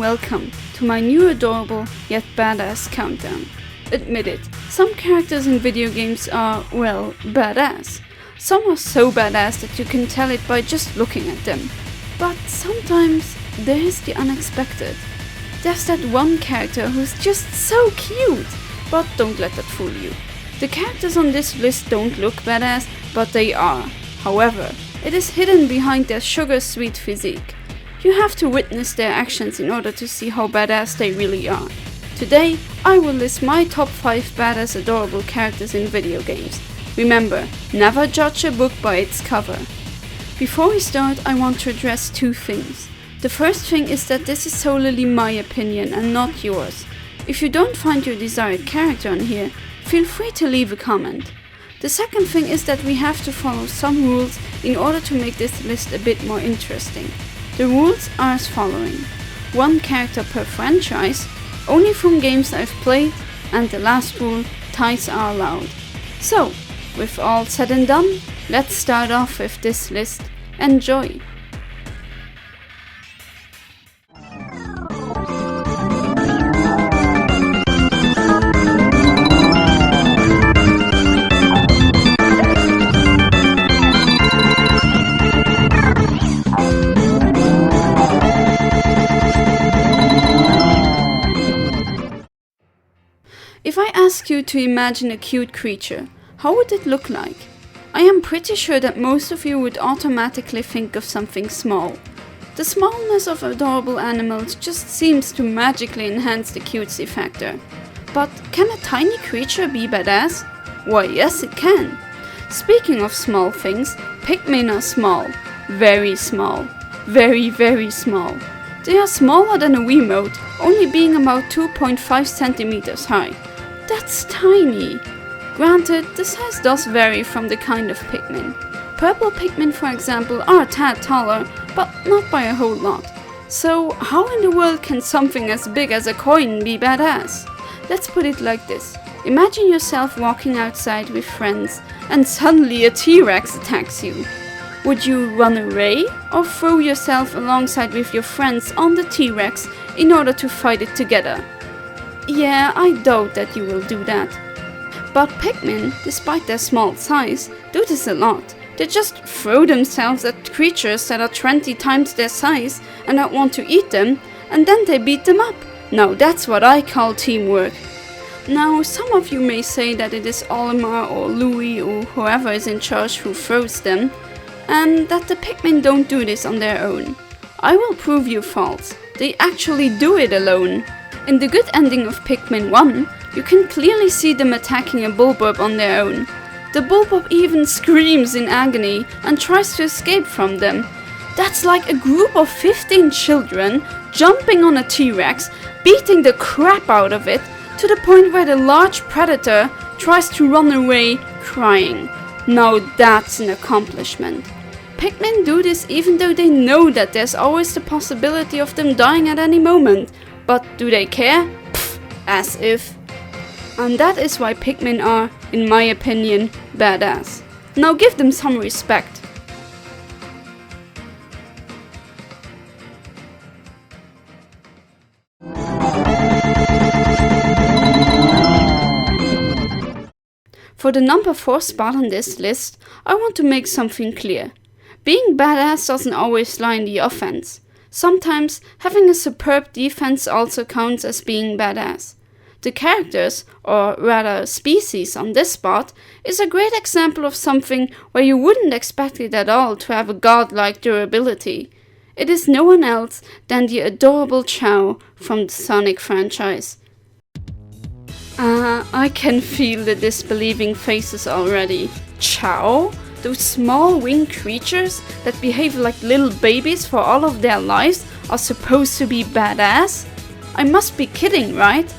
welcome to my new adorable yet badass countdown. Admit it, some characters in video games are, well, badass. Some are so badass that you can tell it by just looking at them. But sometimes there is the unexpected. There's that one character who's just so cute, but don't let that fool you. The characters on this list don't look badass, but they are. However, it is hidden behind their sugar-sweet physique. You have to witness their actions in order to see how badass they really are. Today, I will list my top 5 badass adorable characters in video games. Remember, never judge a book by its cover. Before we start, I want to address two things. The first thing is that this is solely my opinion and not yours. If you don't find your desired character on here, feel free to leave a comment. The second thing is that we have to follow some rules in order to make this list a bit more interesting. The rules are as following: 1 character per franchise, only from games I've played, and the last rule, ties are allowed. So, with all said and done, let's start off with this list. Enjoy! If I ask you to imagine a cute creature, how would it look like? I am pretty sure that most of you would automatically think of something small. The smallness of adorable animals just seems to magically enhance the cutesy factor. But can a tiny creature be badass? Why, yes it can. Speaking of small things, Pikmin are small. Very small. Very, very small. They are smaller than a Wiimote, only being about 2.5 centimeters high. That's tiny. Granted, the size does vary from the kind of Pikmin. Purple Pikmin, for example, are a tad taller, but not by a whole lot. So how in the world can something as big as a coin be badass? Let's put it like this. Imagine yourself walking outside with friends and suddenly a T-Rex attacks you. Would you run away or throw yourself alongside with your friends on the T-Rex in order to fight it together? Yeah, I doubt that you will do that. But Pikmin, despite their small size, do this a lot. They just throw themselves at creatures that are 20 times their size and that want to eat them, and then they beat them up. Now that's what I call teamwork. Now, some of you may say that it is Olimar or Louis or whoever is in charge who throws them, and that the Pikmin don't do this on their own. I will prove you false. They actually do it alone. In the good ending of Pikmin 1, you can clearly see them attacking a Bulborb on their own. The Bulborb even screams in agony and tries to escape from them. That's like a group of 15 children jumping on a T-Rex, beating the crap out of it, to the point where the large predator tries to run away crying. Now that's an accomplishment. Pikmin do this even though they know that there's always the possibility of them dying at any moment. But do they care? Pfft, as if. And that is why Pikmin are, in my opinion, badass. Now give them some respect. For the number 4 spot on this list, I want to make something clear. Being badass doesn't always lie in the offense. Sometimes, having a superb defense also counts as being badass. The characters, or rather species on this spot, is a great example of something where you wouldn't expect it at all to have a godlike durability. It is no one else than the adorable Chow from the Sonic franchise. I can feel the disbelieving faces already. Chow? Those small winged creatures that behave like little babies for all of their lives are supposed to be badass? I must be kidding, right?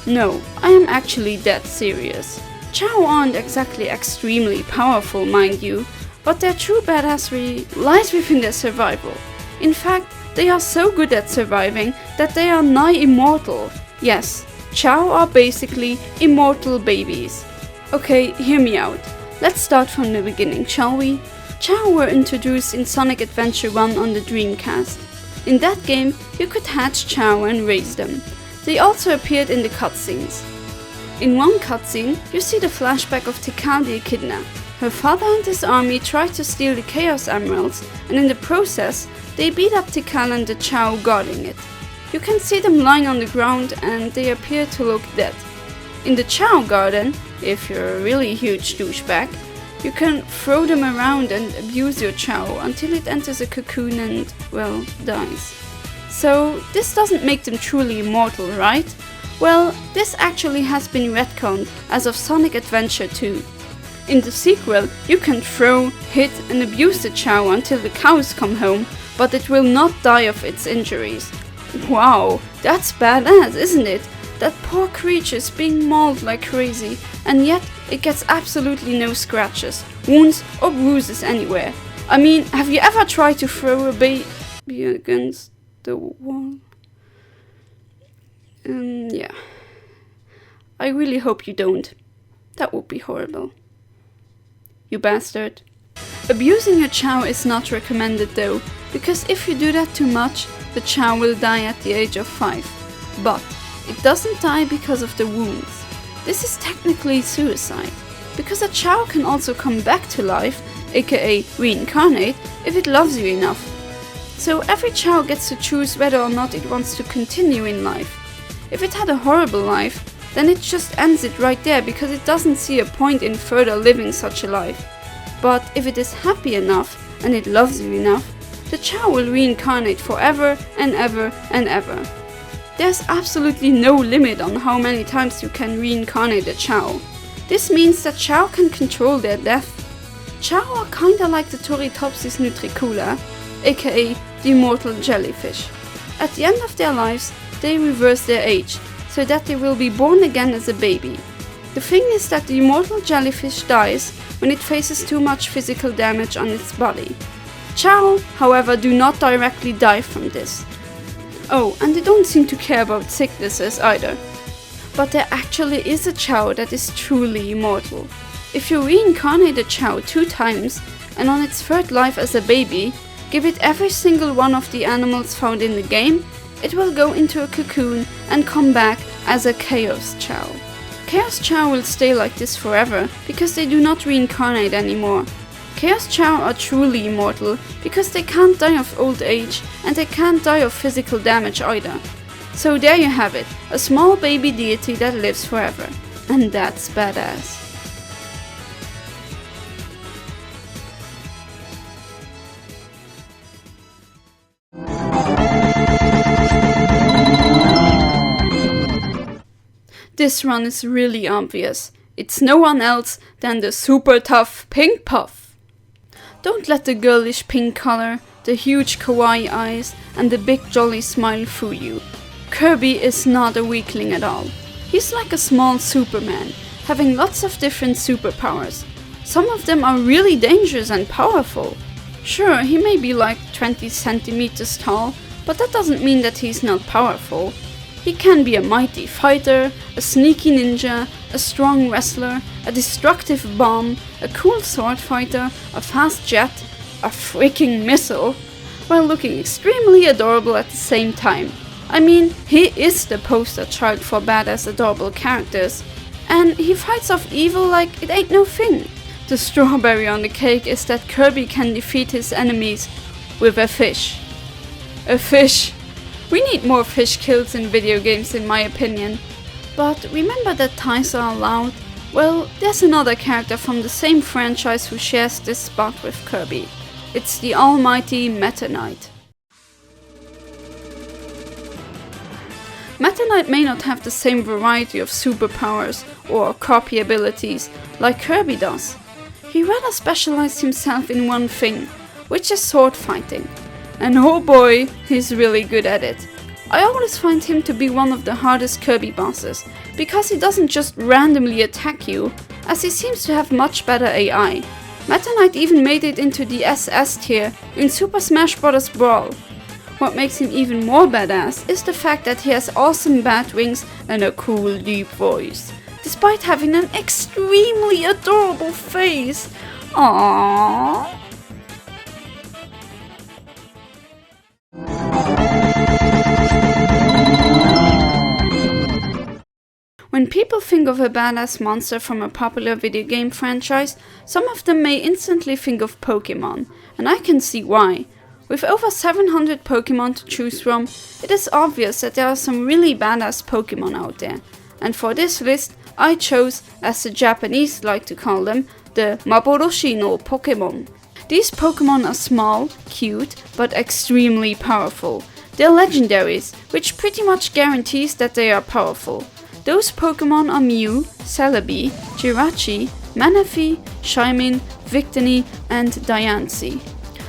No, I am actually dead serious. Chow aren't exactly extremely powerful, mind you, but their true badassery lies within their survival. In fact, they are so good at surviving that they are nigh immortal. Yes, Chow are basically immortal babies. Okay, hear me out. Let's start from the beginning, shall we? Chow were introduced in Sonic Adventure 1 on the Dreamcast. In that game, you could hatch Chow and raise them. They also appeared in the cutscenes. In one cutscene, you see the flashback of Tikal the Echidna. Her father and his army tried to steal the Chaos Emeralds, and in the process, they beat up Tikal and the Chow guarding it. You can see them lying on the ground and they appear to look dead. In the Chow garden, if you're a really huge douchebag, you can throw them around and abuse your Chow until it enters a cocoon and, well, dies. So this doesn't make them truly immortal, right? Well, this actually has been retconned as of Sonic Adventure 2. In the sequel, you can throw, hit and abuse the Chow until the cows come home, but it will not die of its injuries. Wow, that's badass, isn't it? That poor creature is being mauled like crazy, and yet it gets absolutely no scratches, wounds or bruises anywhere. I mean, have you ever tried to throw a baby against the wall? Yeah. I really hope you don't. That would be horrible. You bastard. Abusing a Chow is not recommended though, because if you do that too much, the Chow will die at the age of 5. But it doesn't die because of the wounds. This is technically suicide, because a Chow can also come back to life, aka reincarnate, if it loves you enough. So every Chow gets to choose whether or not it wants to continue in life. If it had a horrible life, then it just ends it right there because it doesn't see a point in further living such a life. But if it is happy enough and it loves you enough, the Chow will reincarnate forever and ever and ever. There's absolutely no limit on how many times you can reincarnate a Chow. This means that Chow can control their death. Chow are kinda like the Turritopsis nutricula, aka the immortal jellyfish. At the end of their lives, they reverse their age, so that they will be born again as a baby. The thing is that the immortal jellyfish dies when it faces too much physical damage on its body. Chow, however, do not directly die from this. Oh, and they don't seem to care about sicknesses either. But there actually is a Chow that is truly immortal. If you reincarnate a Chow 2 times, and on its 3rd life as a baby, give it every single one of the animals found in the game, it will go into a cocoon and come back as a Chaos Chow. Chaos Chow will stay like this forever because they do not reincarnate anymore. Chaos Chow are truly immortal because they can't die of old age and they can't die of physical damage either. So there you have it, a small baby deity that lives forever. And that's badass. This run is really obvious. It's no one else than the super tough Pink Puff. Don't let the girlish pink color, the huge kawaii eyes and the big jolly smile fool you. Kirby is not a weakling at all. He's like a small Superman, having lots of different superpowers. Some of them are really dangerous and powerful. Sure, he may be like 20 centimeters tall, but that doesn't mean that he's not powerful. He can be a mighty fighter, a sneaky ninja, a strong wrestler, a destructive bomb, a cool sword fighter, a fast jet, a freaking missile, while looking extremely adorable at the same time. I mean, he is the poster child for badass adorable characters, and he fights off evil like it ain't no thing. The strawberry on the cake is that Kirby can defeat his enemies with a fish. A fish! We need more fish kills in video games in my opinion. But remember that ties are allowed? Well, there's another character from the same franchise who shares this spot with Kirby. It's the almighty Meta Knight. Meta Knight may not have the same variety of superpowers or copy abilities like Kirby does. He rather specialized himself in one thing, which is sword fighting. And oh boy, he's really good at it. I always find him to be one of the hardest Kirby bosses, because he doesn't just randomly attack you, as he seems to have much better AI. Meta Knight even made it into the SS tier in Super Smash Bros. Brawl. What makes him even more badass is the fact that he has awesome bat wings and a cool deep voice, despite having an extremely adorable face. Aww. When people think of a badass monster from a popular video game franchise, some of them may instantly think of Pokemon, and I can see why. With over 700 Pokemon to choose from, it is obvious that there are some really badass Pokemon out there. And for this list, I chose, as the Japanese like to call them, the Maboroshi no Pokemon. These Pokemon are small, cute, but extremely powerful. They're legendaries, which pretty much guarantees that they are powerful. Those Pokemon are Mew, Celebi, Jirachi, Manaphy, Shaymin, Victini, and Diancie.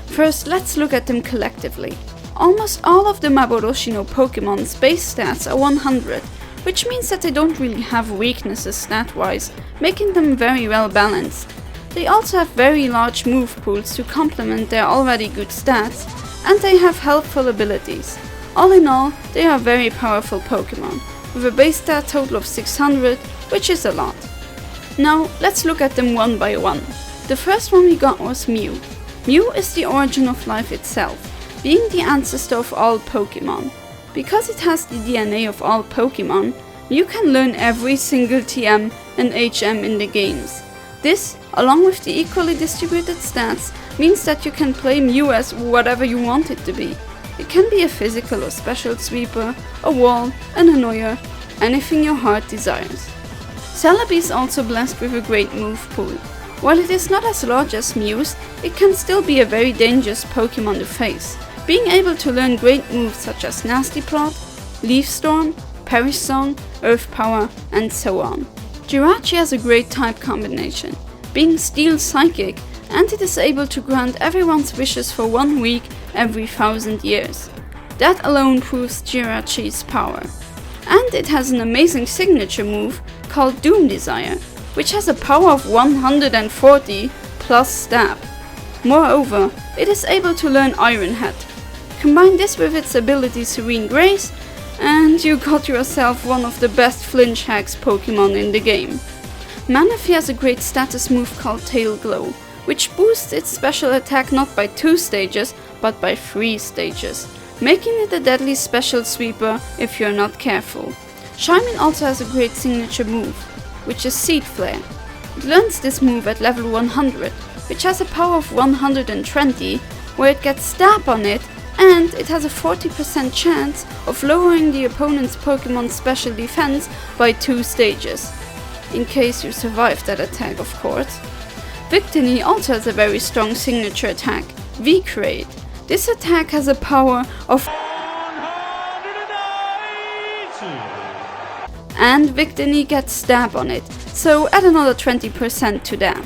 First, let's look at them collectively. Almost all of the Maboroshi no Pokemon's base stats are 100, which means that they don't really have weaknesses stat-wise, making them very well balanced. They also have very large move pools to complement their already good stats, and they have helpful abilities. All in all, they are very powerful Pokemon, with a base stat total of 600, which is a lot. Now, let's look at them one by one. The first one we got was Mew. Mew is the origin of life itself, being the ancestor of all Pokemon. Because it has the DNA of all Pokemon, Mew can learn every single TM and HM in the games. This, along with the equally distributed stats, means that you can play Mew as whatever you want it to be. It can be a physical or special sweeper, a wall, an annoyer, anything your heart desires. Celebi is also blessed with a great move pool. While it is not as large as Mew's, it can still be a very dangerous Pokemon to face, being able to learn great moves such as Nasty Plot, Leaf Storm, Perish Song, Earth Power, and so on. Jirachi has a great type combination, being Steel Psychic, and it is able to grant everyone's wishes for 1 week every 1000 years. That alone proves Jirachi's power. And it has an amazing signature move called Doom Desire, which has a power of 140 plus stab. Moreover, it is able to learn Iron Head. Combine this with its ability Serene Grace, and you got yourself one of the best flinch hacks Pokemon in the game. Manaphy has a great status move called Tail Glow, which boosts its special attack not by 2 stages, but by 3 stages, making it a deadly special sweeper if you're not careful. Shaymin also has a great signature move, which is Seed Flare. It learns this move at level 100, which has a power of 120, where it gets stab on it, and it has a 40% chance of lowering the opponent's Pokemon's special defense by 2 stages. In case you survive that attack, of course. Victini also has a very strong signature attack, V-Create. This attack has a power of 180, and Victini gets stab on it, so add another 20% to that.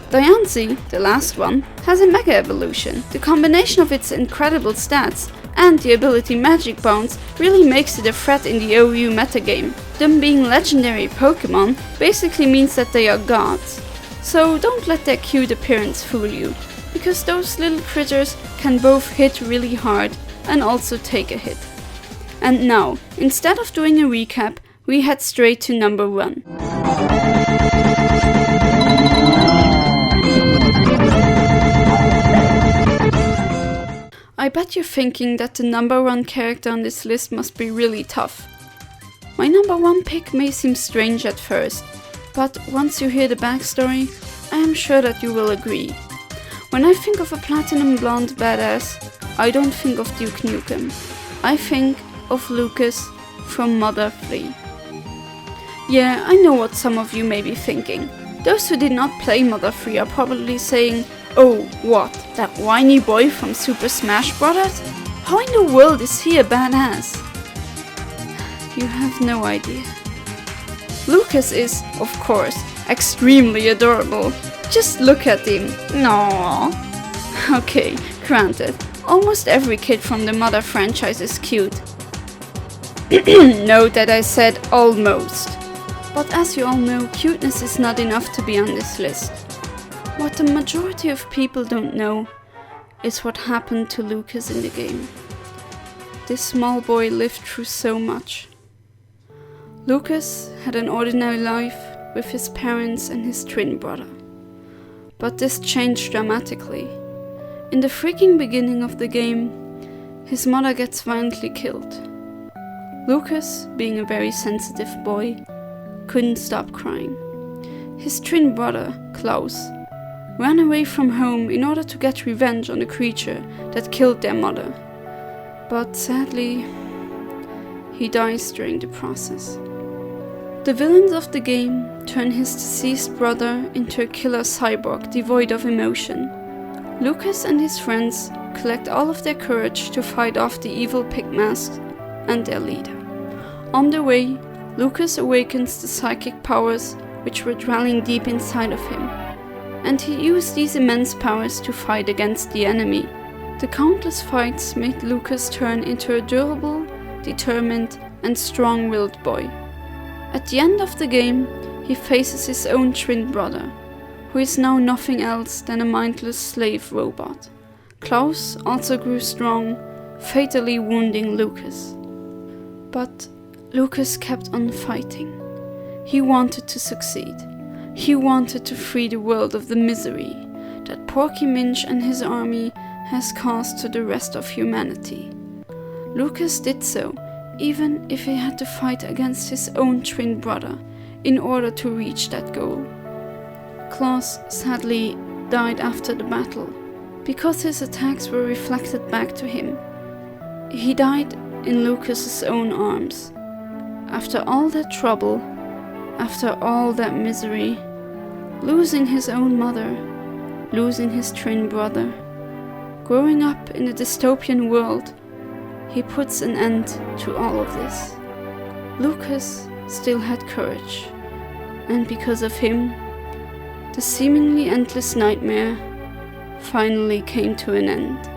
Diancie, the last one, has a Mega Evolution. The combination of its incredible stats and the ability Magic Bounce really makes it a threat in the OU metagame. Them being legendary Pokemon basically means that they are gods. So don't let their cute appearance fool you, because those little critters can both hit really hard and also take a hit. And now, instead of doing a recap, we head straight to number 1. I bet you're thinking that the number 1 character on this list must be really tough. My number 1 pick may seem strange at first, but once you hear the backstory, I am sure that you will agree. When I think of a platinum blonde badass, I don't think of Duke Nukem. I think of Lucas from Mother 3. Yeah, I know what some of you may be thinking. Those who did not play Mother 3 are probably saying, "Oh, what, that whiny boy from Super Smash Bros? How in the world is he a badass?" You have no idea. Lucas is, of course, extremely adorable. Just look at him. Aww. Okay, granted, almost every kid from the Mother franchise is cute. Note that I said almost. But as you all know, cuteness is not enough to be on this list. What the majority of people don't know is what happened to Lucas in the game. This small boy lived through so much. Lucas had an ordinary life with his parents and his twin brother. But this changed dramatically. In the freaking beginning of the game, his mother gets violently killed. Lucas, being a very sensitive boy, couldn't stop crying. His twin brother, Klaus, ran away from home in order to get revenge on the creature that killed their mother. But sadly, he dies during the process. The villains of the game turn his deceased brother into a killer cyborg devoid of emotion. Lucas and his friends collect all of their courage to fight off the evil pig masks and their leader. On their way, Lucas awakens the psychic powers which were dwelling deep inside of him, and he used these immense powers to fight against the enemy. The countless fights made Lucas turn into a durable, determined, and strong-willed boy. At the end of the game, he faces his own twin brother, who is now nothing else than a mindless slave robot. Klaus also grew strong, fatally wounding Lucas. But Lucas kept on fighting. He wanted to succeed. He wanted to free the world of the misery that Porky Minch and his army has caused to the rest of humanity. Lucas did so, even if he had to fight against his own twin brother in order to reach that goal. Klaus sadly died after the battle, because his attacks were reflected back to him. He died in Lucas's own arms. After all that trouble, after all that misery, losing his own mother, losing his twin brother, growing up in a dystopian world, he puts an end to all of this. Lucas still had courage, and because of him, the seemingly endless nightmare finally came to an end.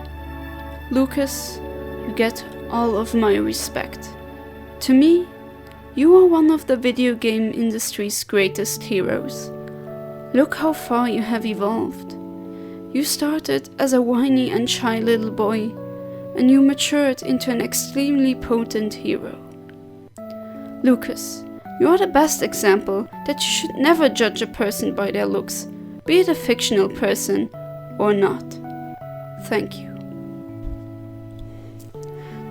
Lucas, you get all of my respect. To me, you are one of the video game industry's greatest heroes. Look how far you have evolved. You started as a whiny and shy little boy, and you matured into an extremely potent hero. Lucas, you are the best example that you should never judge a person by their looks, be it a fictional person or not. Thank you.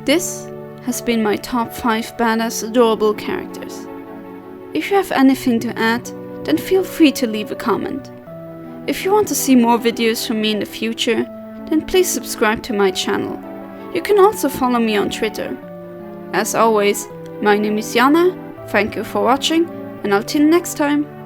This has been my top 5 badass adorable characters. If you have anything to add, then feel free to leave a comment. If you want to see more videos from me in the future, then please subscribe to my channel. You can also follow me on Twitter. As always, my name is Jana, thank you for watching, and until next time.